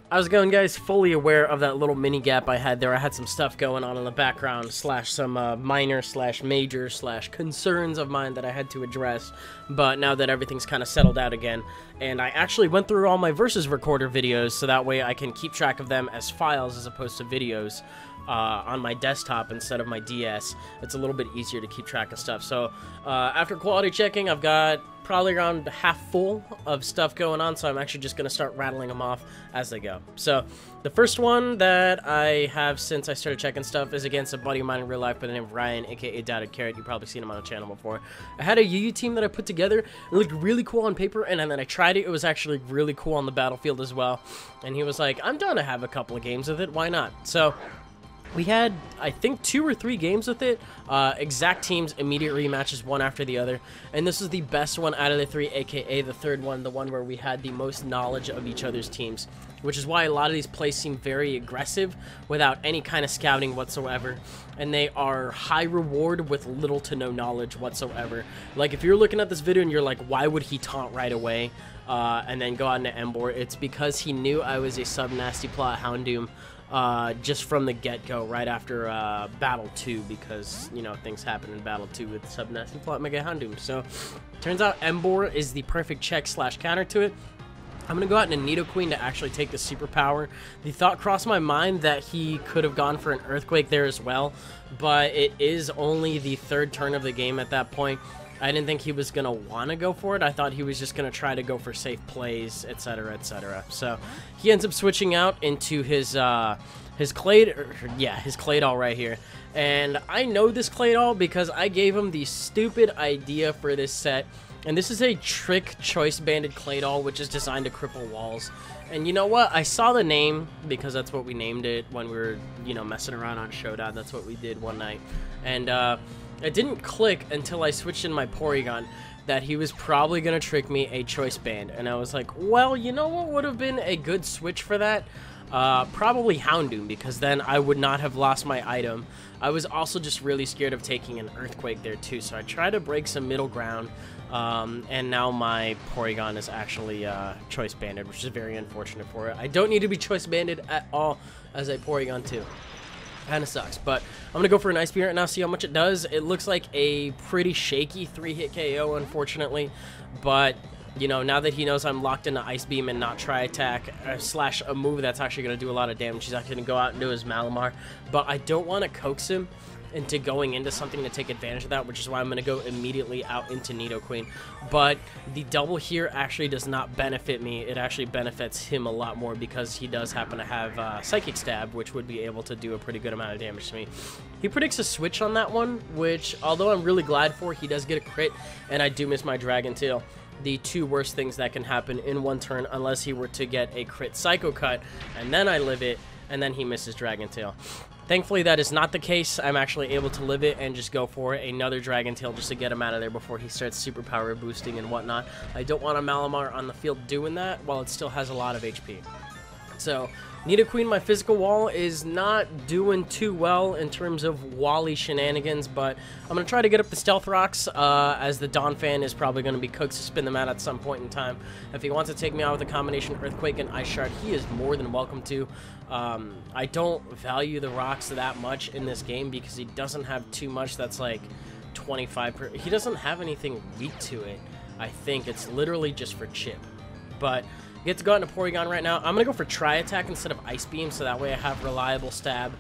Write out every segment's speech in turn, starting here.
How's it going, guys? Fully aware of that little mini gap I had there. I had some stuff going on in the background, slash some minor slash major slash concerns of mine that I had to address. But now that everything's kind of settled out again, and I actually went through all my Versus Recorder videos, so that way I can keep track of them as files as opposed to videos on my desktop instead of my DS. It's a little bit easier to keep track of stuff. So after quality checking, I've got probably around half full of stuff going on, so I'm actually just going to start rattling them off as they go. So the first one that I have since I started checking stuff is against a buddy of mine in real life by the name of Ryan, aka DoubtedCarrot. You've probably seen him on the channel before. I had a UU team that I put together. It looked really cool on paper, and then I tried it. It was actually really cool on the battlefield as well. And he was like, I'm down to have a couple of games with it. Why not? So we had, I think, 2 or 3 games with it, exact teams, immediate rematches, one after the other, and this is the best one out of the 3, aka the third one, the one where we had the most knowledge of each other's teams, which is why a lot of these plays seem very aggressive without any kind of scouting whatsoever, and they are high reward with little to no knowledge whatsoever. Like, if you're looking at this video and you're like, why would he taunt right away, and then go out into Embor, it's because he knew I was a sub-nasty plot Houndoom, just from the get-go, right after Battle 2, because, you know, things happen in Battle 2 with Sub-Nasty Plot Mega Houndoom. So, turns out Embor is the perfect check slash counter to it. I'm going to go out into Nidoqueen to actually take the superpower. The thought crossed my mind that he could have gone for an Earthquake there as well, but it is only the 3rd turn of the game at that point. I didn't think he was going to want to go for it. I thought he was just going to try to go for safe plays, etc., etc. So he ends up switching out into his Claydol right here. And I know this Claydol because I gave him the stupid idea for this set. And this is a Trick Choice Banded Claydol, which is designed to cripple walls. And you know what? I saw the name because that's what we named it when we were, you know, messing around on Showdown. That's what we did one night. And it didn't click until I switched in my Porygon that he was probably going to trick me a Choice Band. And I was like, well, you know what would have been a good switch for that? Probably Houndoom, because then I would not have lost my item. I was also just really scared of taking an Earthquake there too, so I tried to break some middle ground. And now my Porygon is actually Choice Banded, which is very unfortunate for it. I don't need to be Choice Banded at all as a Porygon too. Kind of sucks, but I'm going to go for an Ice Beam right now, see how much it does. It looks like a pretty shaky 3-hit KO, unfortunately, but, you know, now that he knows I'm locked into Ice Beam and not Tri Attack, slash a move that's actually going to do a lot of damage, he's actually going to go out and do his Malamar, but I don't want to coax him into going into something to take advantage of that, which is why I'm going to go immediately out into Nidoqueen. But the double here actually does not benefit me. It actually benefits him a lot more because he does happen to have Psychic Stab, which would be able to do a pretty good amount of damage to me. He predicts a switch on that one, which, although I'm really glad for, he does get a crit, and I do miss my Dragon Tail. The 2 worst things that can happen in one turn, unless he were to get a crit Psycho Cut, and then I live it, and then he misses Dragon Tail. Thankfully, that is not the case. I'm actually able to live it and just go for another Dragon Tail just to get him out of there before he starts superpower boosting and whatnot. I don't want a Malamar on the field doing that while it still has a lot of HP. So, Nidoqueen, my physical wall, is not doing too well in terms of Wally shenanigans, but I'm going to try to get up the Stealth Rocks, as the Dawn fan is probably going to be coaxed to spin them out at some point in time. If he wants to take me out with a combination Earthquake and Ice Shard, he is more than welcome to. I don't value the rocks that much in this game because he doesn't have too much that's like 25 he doesn't have anything weak to it. I think it's literally just for chip. But get to go out into Porygon right now. I'm going to go for Tri Attack instead of Ice Beam, so that way I have reliable stab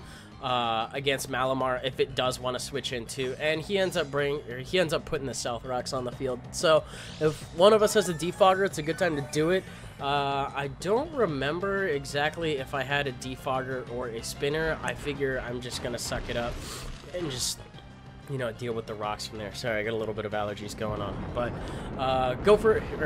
against Malamar if it does want to switch into. And he ends up putting the Stealth Rocks on the field. So if one of us has a Defogger, it's a good time to do it. I don't remember exactly if I had a Defogger or a Spinner. I figure I'm just going to suck it up and just, you know, deal with the rocks from there. Sorry, I got a little bit of allergies going on. But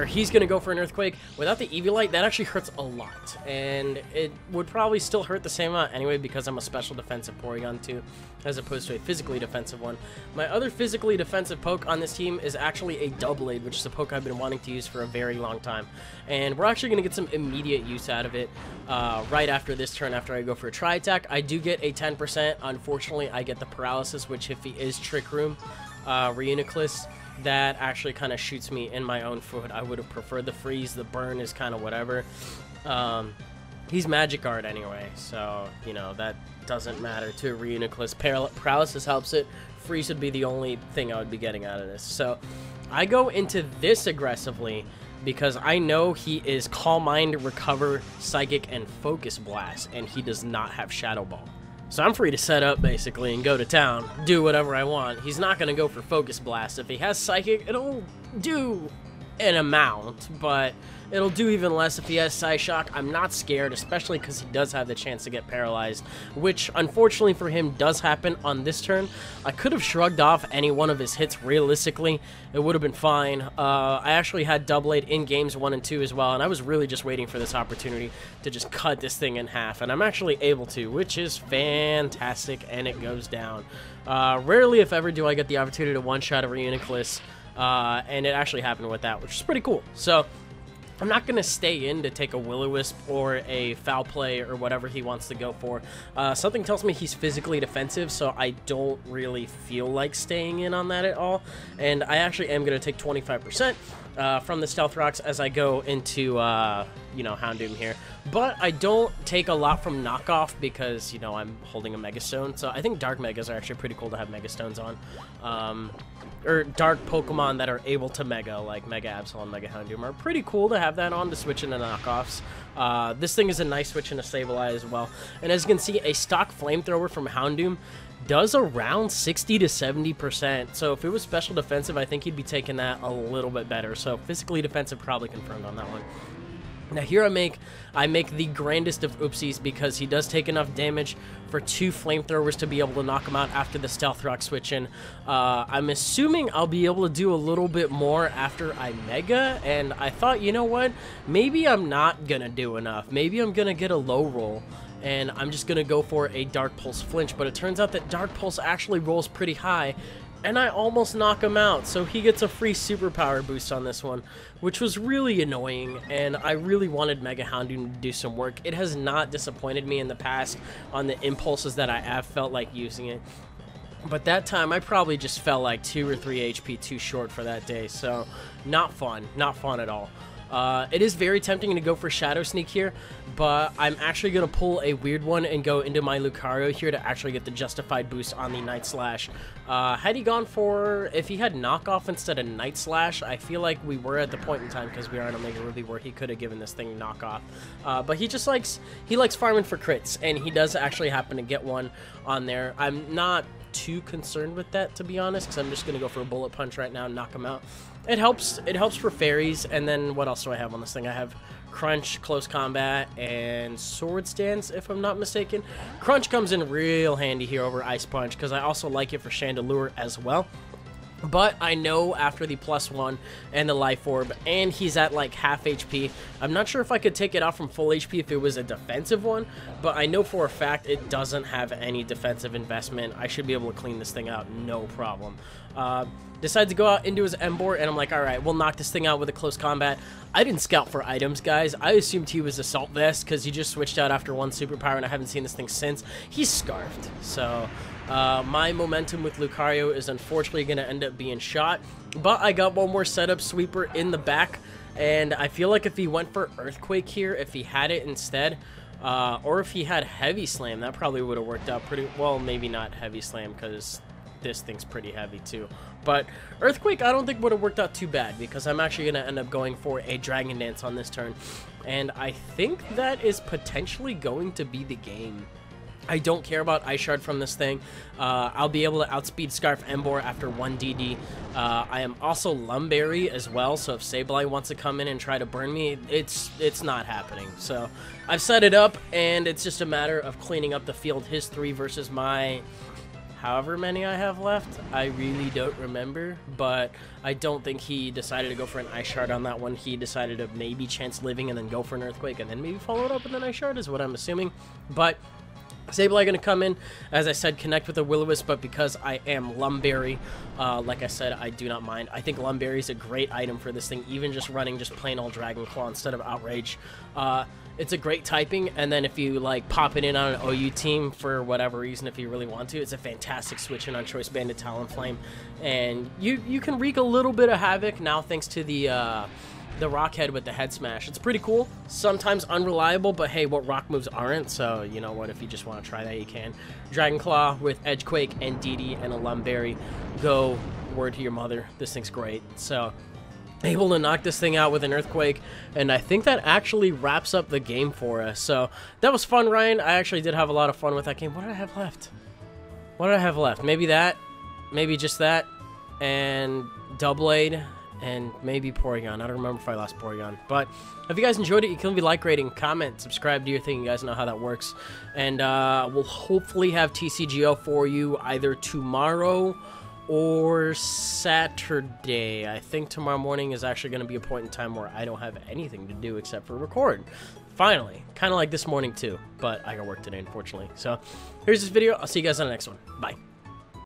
he's going to go for an Earthquake. Without the Eviolite, that actually hurts a lot. And it would probably still hurt the same amount anyway because I'm a special defensive Porygon too, as opposed to a physically defensive one. My other physically defensive poke on this team is actually a Doublade, which is a poke I've been wanting to use for a very long time. And we're actually going to get some immediate use out of it right after this turn after I go for a Tri Attack. I do get a 10%. Unfortunately, I get the Paralysis, which if he is Trick Room, Reuniclus, that actually kind of shoots me in my own foot. I would have preferred the freeze. The burn is kind of whatever. He's Magic Guard anyway, so, you know, that doesn't matter to Reuniclus. Paralysis helps it. Freeze would be the only thing I would be getting out of this. So I go into this aggressively because I know he is Calm Mind, Recover, Psychic, and Focus Blast, and he does not have Shadow Ball. So I'm free to set up, basically, and go to town, do whatever I want. He's not going to go for Focus Blast. If he has Psychic, it'll do an amount, but it'll do even less if he has Psyshock. I'm not scared, especially because he does have the chance to get paralyzed, which unfortunately for him does happen on this turn. I could have shrugged off any one of his hits realistically. It would have been fine. I actually had double eight in games 1 and 2 as well, and I was really just waiting for this opportunity to just cut this thing in half, and I'm actually able to, which is fantastic, and it goes down. Rarely, if ever, do I get the opportunity to one-shot a Reuniclus, and it actually happened with that, which is pretty cool. So I'm not going to stay in to take a Will-O-Wisp or a Foul Play or whatever he wants to go for. Something tells me he's physically defensive, so I don't really feel like staying in on that at all. And I actually am going to take 25% from the Stealth Rocks as I go into, you know, Houndoom here. But I don't take a lot from Knockoff because, you know, I'm holding a Mega Stone. So I think Dark Megas are actually pretty cool to have Mega Stones on. Or Dark Pokemon that are able to Mega, like Mega Absol and Mega Houndoom, are pretty cool to have that on to switch into knockoffs. This thing is a nice switch into Sableye as well. And as you can see, a stock Flamethrower from Houndoom does around 60 to 70%. So if it was special defensive, I think he'd be taking that a little bit better. So physically defensive probably confirmed on that one. Now here I make the grandest of oopsies because he does take enough damage for 2 Flamethrowers to be able to knock him out after the Stealth Rock switch in. I'm assuming I'll be able to do a little bit more after I Mega, and I thought, you know what, maybe I'm not gonna do enough. Maybe I'm gonna get a low roll, and I'm just gonna go for a Dark Pulse flinch, but it turns out that Dark Pulse actually rolls pretty high, and I almost knock him out, so he gets a free superpower boost on this one, which was really annoying, and I really wanted Mega Houndoom to do some work. It has not disappointed me in the past on the impulses that I have felt like using it, but that time I probably just felt like 2 or 3 HP too short for that day, so not fun at all. It is very tempting to go for Shadow Sneak here, but I'm actually going to pull a weird one and go into my Lucario here to actually get the justified boost on the Night Slash. Had he gone for, if he had Knockoff instead of Night Slash, I feel like we were at the point in time, because we are in Omega Ruby, where he could have given this thing Knockoff. But he just likes farming for crits, and he does actually happen to get one on there. I'm not too concerned with that, to be honest, because I'm just going to go for a Bullet Punch right now and knock him out. It helps for fairies, and then what else do I have on this thing? I have Crunch, Close Combat, and Sword Stance, if I'm not mistaken. Crunch comes in real handy here over Ice Punch, because I also like it for Chandelure as well. But I know after the +1 and the Life Orb, and he's at like half HP, I'm not sure if I could take it off from full HP if it was a defensive one, but I know for a fact it doesn't have any defensive investment. I should be able to clean this thing out, no problem. Decided to go out into his Emboar, and I'm like, alright, we'll knock this thing out with a Close Combat. I didn't scout for items, guys. I assumed he was Assault Vest, because he just switched out after 1 superpower, and I haven't seen this thing since. He's Scarfed, so my momentum with Lucario is unfortunately going to end up being shot, but I got one more setup sweeper in the back, and I feel like if he went for Earthquake here, if he had it instead, or if he had Heavy Slam, that probably would have worked out pretty well. Maybe not Heavy Slam, because this thing's pretty heavy too. But Earthquake I don't think would have worked out too bad, because I'm actually going to end up going for a Dragon Dance on this turn. And I think that is potentially going to be the game. I don't care about Ice Shard from this thing. I'll be able to outspeed Scarf Emboar after 1 DD. I am also Lumberry as well, so if Sableye wants to come in and try to burn me, it's not happening. So I've set it up, and it's just a matter of cleaning up the field. His 3 versus my however many I have left. I really don't remember, but I don't think he decided to go for an Ice Shard on that one. He decided to maybe chance living and then go for an Earthquake and then maybe follow it up with an Ice Shard is what I'm assuming. But Sableye going to come in, as I said, connect with a Will-O-Wisp, but because I am Lumberry, like I said, I do not mind. I think Lumberry is a great item for this thing, even just running just plain old Dragon Claw instead of Outrage. It's a great typing, and then if you like pop it in on an OU team for whatever reason, if you really want to, it's a fantastic switch in on Choice Banded Talonflame, and you can wreak a little bit of havoc now thanks to the the rock head with the head smash. It's pretty cool. Sometimes unreliable, but hey, what rock moves aren't? So, you know what, if you just want to try that, you can. Dragon Claw with Edgequake and DD and a Lumberry. Go, word to your mother. This thing's great. So, able to knock this thing out with an Earthquake, and I think that actually wraps up the game for us. So, that was fun, Ryan. I actually did have a lot of fun with that game. What did I have left? What did I have left? Maybe that. Maybe just that. And Doublade. And maybe Porygon. I don't remember if I lost Porygon. But if you guys enjoyed it, you can leave a like rating, comment, subscribe, do your thing. You guys know how that works. And we'll hopefully have TCGO for you either tomorrow or Saturday. I think tomorrow morning is actually going to be a point in time where I don't have anything to do except for record. Finally. Kind of like this morning too. But I got work today, unfortunately. So here's this video. I'll see you guys on the next one. Bye.